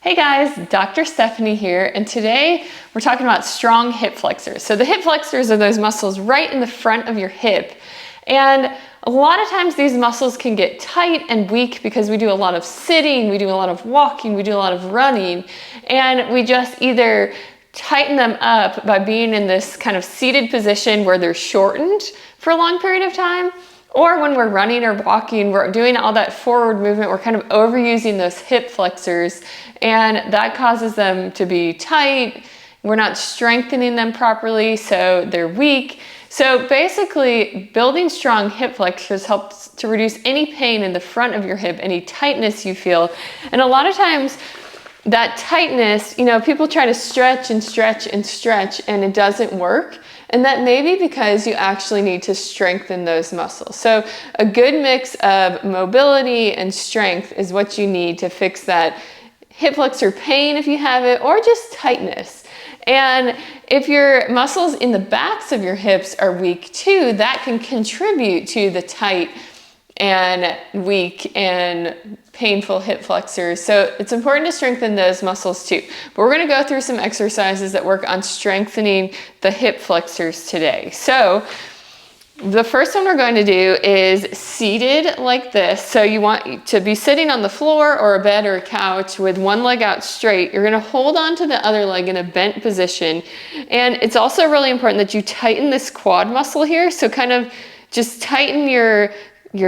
Hey guys, Dr. Stephanie here, and today we're talking about strong hip flexors. So the hip flexors are those muscles right in the front of your hip. And a lot of times these muscles can get tight and weak because we do a lot of sitting, we do a lot of walking, we do a lot of running, and we just either tighten them up by being in this kind of seated position where they're shortened for a long period of time, or when we're running or walking, we're doing all that forward movement, we're kind of overusing those hip flexors, and that causes them to be tight. We're not strengthening them properly, so they're weak. So basically, building strong hip flexors helps to reduce any pain in the front of your hip, any tightness you feel. And a lot of times, that tightness, people try to stretch and stretch and stretch, and it doesn't work. And that may be because you actually need to strengthen those muscles. So a good mix of mobility and strength is what you need to fix that hip flexor pain if you have it, or just tightness. And if your muscles in the backs of your hips are weak too, that can contribute to the tight and weak and painful hip flexors. So it's important to strengthen those muscles too. But we're gonna go through some exercises that work on strengthening the hip flexors today. So the first one we're going to do is seated like this. So you want to be sitting on the floor or a bed or a couch with one leg out straight. You're gonna hold on to the other leg in a bent position. And it's also really important that you tighten this quad muscle here. So kind of just tighten your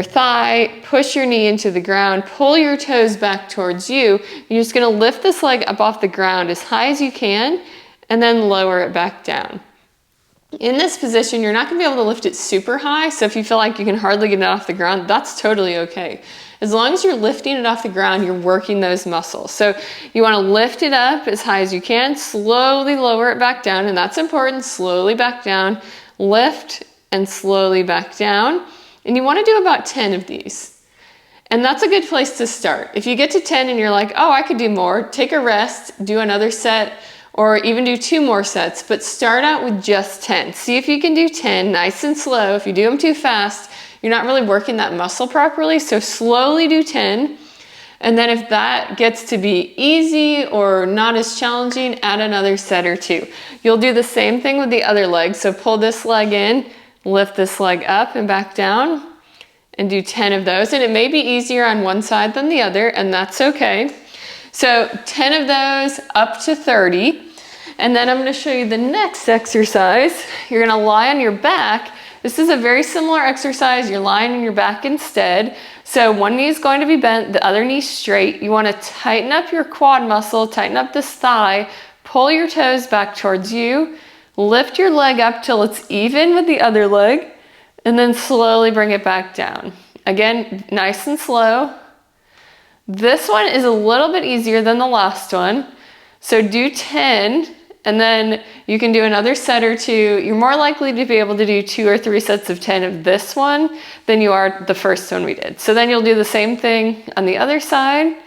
thigh, push your knee into the ground, pull your toes back towards you. You're just gonna lift this leg up off the ground as high as you can and then lower it back down. In this position, you're not gonna be able to lift it super high, so if you feel like you can hardly get it off the ground, that's totally okay. As long as you're lifting it off the ground, you're working those muscles. So you wanna lift it up as high as you can, slowly lower it back down, and that's important, slowly back down, lift and slowly back down. And you wanna do about 10 of these. And that's a good place to start. If you get to 10 and you're like, oh, I could do more, take a rest, do another set, or even do 2 more sets, but start out with just 10. See if you can do 10 nice and slow. If you do them too fast, you're not really working that muscle properly, so slowly do 10. And then if that gets to be easy or not as challenging, add another set or 2. You'll do the same thing with the other leg. So pull this leg in, lift this leg up and back down, and do 10 of those. And it may be easier on one side than the other, and that's okay. So 10 of those up to 30. And then I'm gonna show you the next exercise. You're gonna lie on your back. This is a very similar exercise. You're lying on your back instead. So one knee is going to be bent, the other knee straight. You wanna tighten up your quad muscle, tighten up this thigh, pull your toes back towards you, lift your leg up till it's even with the other leg, and then slowly bring it back down. Again, nice and slow. This one is a little bit easier than the last one. So do 10, and then you can do another set or 2. You're more likely to be able to do 2 or 3 sets of 10 of this one than you are the first one we did. So then you'll do the same thing on the other side.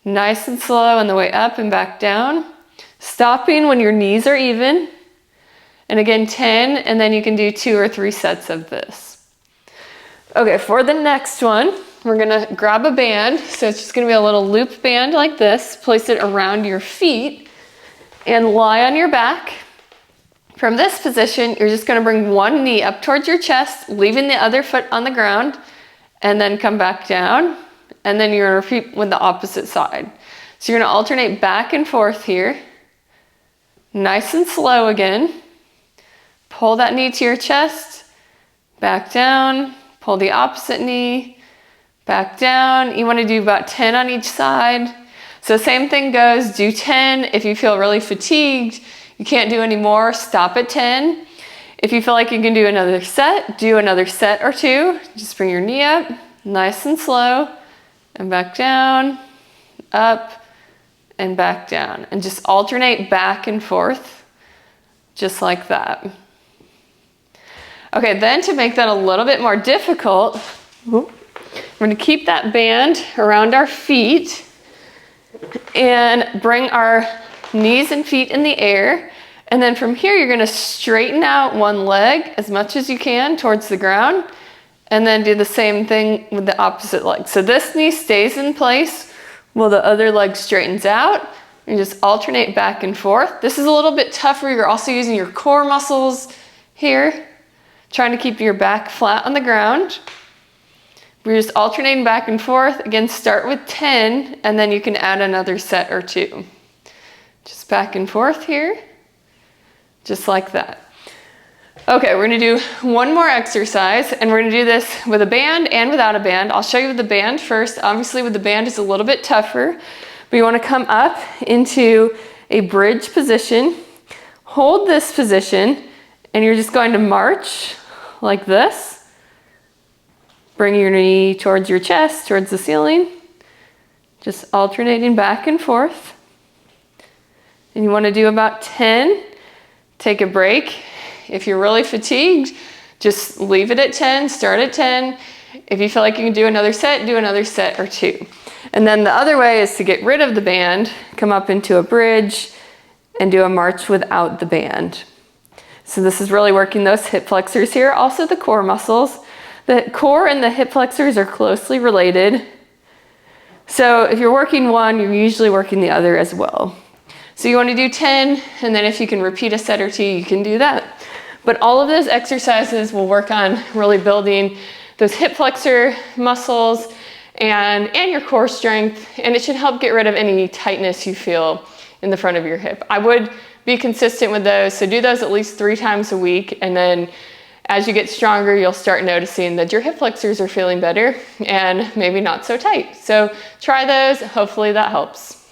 Nice and slow on the way up and back down. Stopping when your knees are even. And again, 10, and then you can do 2 or 3 sets of this. Okay, for the next one, we're gonna grab a band. So it's just gonna be a little loop band like this. Place it around your feet and lie on your back. From this position, you're just gonna bring one knee up towards your chest, leaving the other foot on the ground, and then come back down. And then you're gonna repeat with the opposite side. So you're gonna alternate back and forth here. Nice and slow again. Pull that knee to your chest, back down, pull the opposite knee, back down. You want to do about 10 on each side. So same thing goes, do 10. If you feel really fatigued, you can't do any more, stop at 10. If you feel like you can do another set, do another set or 2. Just bring your knee up, nice and slow, and back down, up, and back down. And just alternate back and forth, just like that. Okay, then to make that a little bit more difficult, we're gonna keep that band around our feet and bring our knees and feet in the air. And then from here, you're gonna straighten out one leg as much as you can towards the ground, and then do the same thing with the opposite leg. So this knee stays in place while the other leg straightens out. And just alternate back and forth. This is a little bit tougher. You're also using your core muscles here, trying to keep your back flat on the ground. We're just alternating back and forth. Again, start with 10, and then you can add another set or 2. Just back and forth here, just like that. Okay, we're gonna do one more exercise, and we're gonna do this with a band and without a band. I'll show you with the band first. Obviously with the band it's a little bit tougher, but you wanna come up into a bridge position, hold this position, and you're just going to march like this. Bring your knee towards your chest, towards the ceiling, just alternating back and forth. And you wanna do about 10, take a break. If you're really fatigued, just leave it at 10, start at 10. If you feel like you can do another set or 2. And then the other way is to get rid of the band, come up into a bridge and do a march without the band. So this is really working those hip flexors here, also the core muscles. The core and the hip flexors are closely related. So if you're working one, you're usually working the other as well. So you want to do 10, and then if you can repeat a set or 2, you can do that. But all of those exercises will work on really building those hip flexor muscles and your core strength, and it should help get rid of any tightness you feel in the front of your hip. I would be consistent with those, so do those at least 3 times a week, and then as you get stronger, you'll start noticing that your hip flexors are feeling better and maybe not so tight. So try those, hopefully that helps.